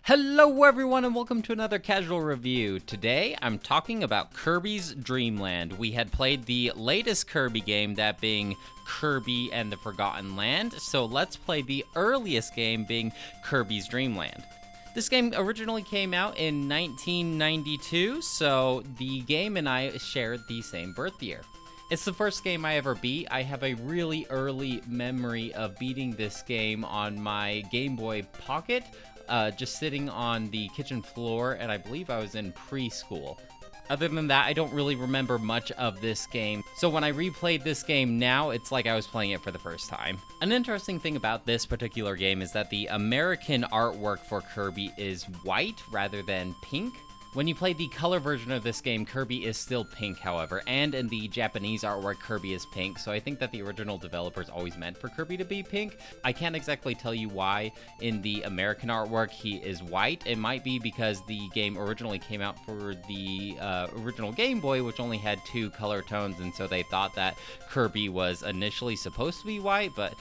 Hello everyone and welcome to another casual review. Today I'm talking about Kirby's Dream Land. We had played the latest Kirby game, that being Kirby and the Forgotten Land, so let's play the earliest game, being Kirby's Dream Land. This game originally came out in 1992, so the game and I shared the same birth year. It's the first game I ever beat. I have a really early memory of beating this game on my Gameboy Pocket, just sitting on the kitchen floor, and I believe I was in preschool. Other than that, I don't really remember much of this game, so when I replayed this game now, it's like I was playing it for the first time. An interesting thing about this particular game is that the American artwork for Kirby is white rather than pink. When you play the color version of this game, Kirby is still pink, however, and in the Japanese artwork, Kirby is pink, so I think that the original developers always meant for Kirby to be pink. I can't exactly tell you why in the American artwork he is white. It might be because the game originally came out for the original Game Boy, which only had two color tones, and so they thought that Kirby was initially supposed to be white, but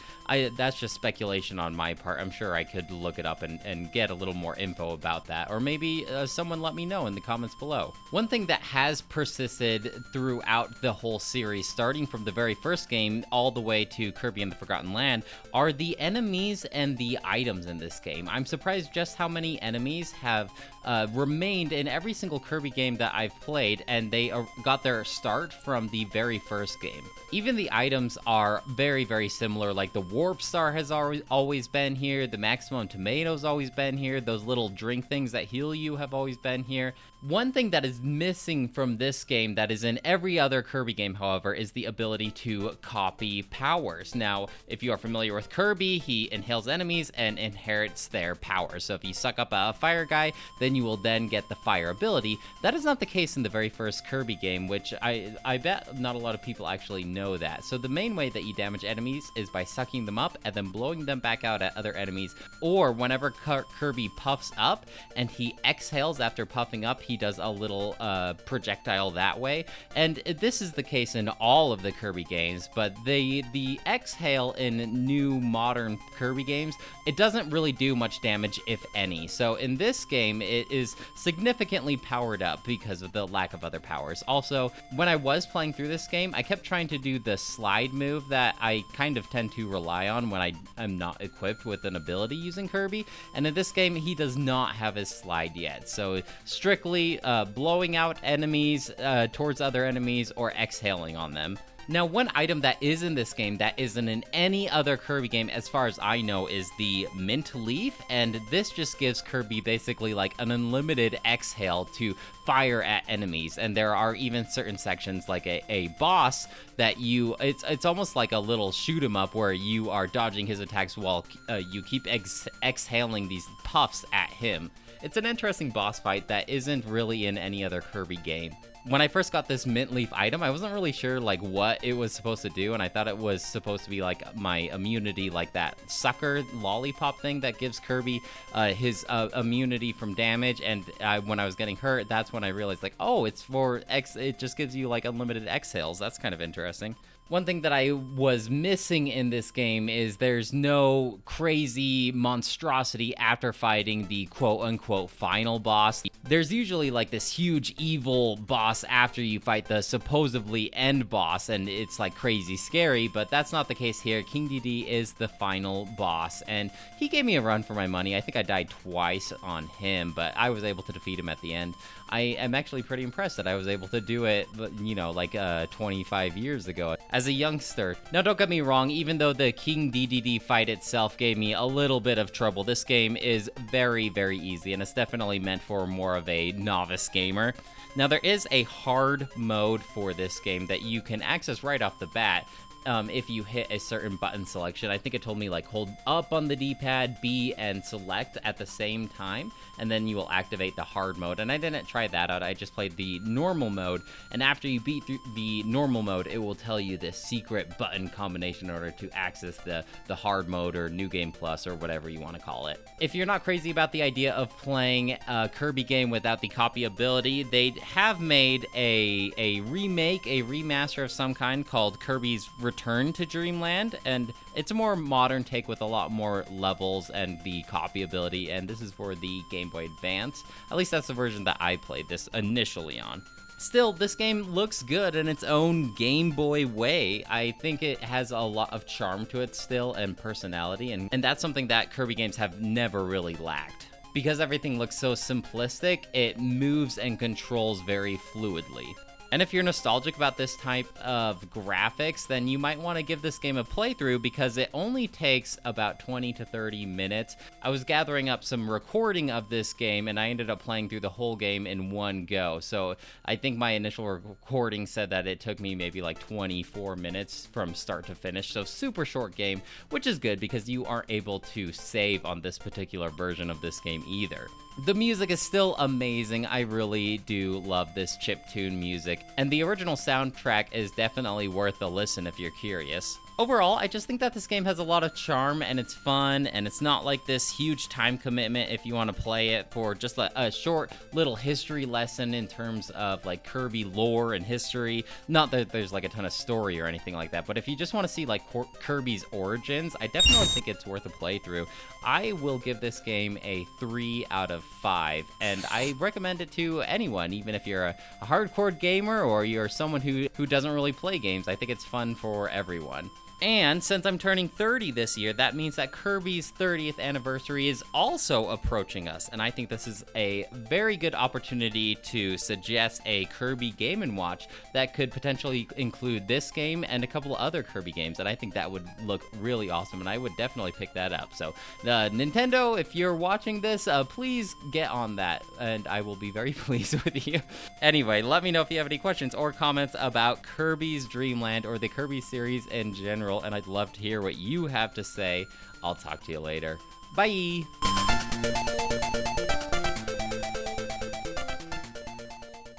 that's just speculation on my part. I'm sure I could look it up and get a little more info about that, or maybe someone let me know in the comments below. One thing that has persisted throughout the whole series, starting from the very first game all the way to Kirby and the Forgotten Land, are the enemies and the items in this game. I'm surprised just how many enemies have remained in every single Kirby game that I've played, and they got their start from the very first game. Even the items are very, very similar, like the Warp Star has always been here, the Maximum Tomato's always been here, those little drink things that heal you have always been here. One thing that is missing from this game that is in every other Kirby game, however, is the ability to copy powers. Now, if you are familiar with Kirby, he inhales enemies and inherits their powers. So if you suck up a fire guy, then you will then get the fire ability. That is not the case in the very first Kirby game, which I bet not a lot of people actually know that. So the main way that you damage enemies is by sucking them up and then blowing them back out at other enemies, or whenever Kirby puffs up and he exhales after puffing up, he does a little projectile that way. And this is the case in all of the Kirby games, but the exhale in new modern Kirby games, it doesn't really do much damage, if any. So in this game, it is significantly powered up because of the lack of other powers. Also, when I was playing through this game, I kept trying to do the slide move that I kind of tend to rely on when I'm not equipped with an ability using Kirby, and in this game, he does not have his slide yet. So strictly blowing out enemies towards other enemies or exhaling on them. Now, one item that is in this game that isn't in any other Kirby game, as far as I know, is the Mint Leaf, and this just gives Kirby basically like an unlimited exhale to fire at enemies. And there are even certain sections, like a boss, that it's almost like a little shoot 'em up where you are dodging his attacks while you keep exhaling these puffs at him. It's an interesting boss fight that isn't really in any other Kirby game. When I first got this Mint Leaf item, I wasn't really sure like what it was supposed to do, and I thought it was supposed to be like my immunity, like that sucker lollipop thing that gives Kirby his immunity from damage. And when I was getting hurt, that's when I realized like, oh, it's for it just gives you like unlimited exhales. That's kind of interesting. One thing that I was missing in this game is there's no crazy monstrosity after fighting the quote-unquote final boss. There's usually like this huge evil boss after you fight the supposedly end boss, and it's like crazy scary, but that's not the case here. King Dedede is the final boss, and he gave me a run for my money. I think I died twice on him, but I was able to defeat him at the end. I am actually pretty impressed that I was able to do it, you know, like 25 years ago as a youngster. Now, don't get me wrong, even though the King Dedede fight itself gave me a little bit of trouble, this game is very, very easy, and it's definitely meant for more of a novice gamer. Now, there is a hard mode for this game that you can access right off the bat. If you hit a certain button selection. I think it told me like hold up on the D-pad, B, and select at the same time, and then you will activate the hard mode. And I didn't try that out. I just played the normal mode, and after you beat through the normal mode, it will tell you this secret button combination in order to access the hard mode or New Game Plus or whatever you want to call it. If you're not crazy about the idea of playing a Kirby game without the copy ability, they have made a remake, a remaster of some kind called Kirby's Return Return to Dreamland, and it's a more modern take with a lot more levels and the copy ability, and this is for the Game Boy Advance. At least that's the version that I played this initially on. Still, this game looks good in its own Game Boy way. I think it has a lot of charm to it still and personality, and that's something that Kirby games have never really lacked. Because everything looks so simplistic, it moves and controls very fluidly. And if you're nostalgic about this type of graphics, then you might want to give this game a playthrough because it only takes about 20 to 30 minutes. I was gathering up some recording of this game and I ended up playing through the whole game in one go. So I think my initial recording said that it took me maybe like 24 minutes from start to finish. So super short game, which is good because you aren't able to save on this particular version of this game either. The music is still amazing. I really do love this chiptune music, and the original soundtrack is definitely worth a listen if you're curious. Overall, I just think that this game has a lot of charm, and it's fun, and it's not like this huge time commitment if you want to play it for just a short little history lesson in terms of like Kirby lore and history. Not that there's like a ton of story or anything like that, but if you just want to see like Kirby's origins, I definitely think it's worth a playthrough. I will give this game a 3 out of 5, and I recommend it to anyone, even if you're a hardcore gamer or you're someone who doesn't really play games. I think it's fun for everyone. And since I'm turning 30 this year, that means that Kirby's 30th anniversary is also approaching us, and I think this is a very good opportunity to suggest a Kirby Game & Watch that could potentially include this game and a couple of other Kirby games, and I think that would look really awesome, and I would definitely pick that up. So, Nintendo, if you're watching this, please get on that, and I will be very pleased with you. Anyway, let me know if you have any questions or comments about Kirby's Dream Land or the Kirby series in general, and I'd love to hear what you have to say. I'll talk to you later. Bye!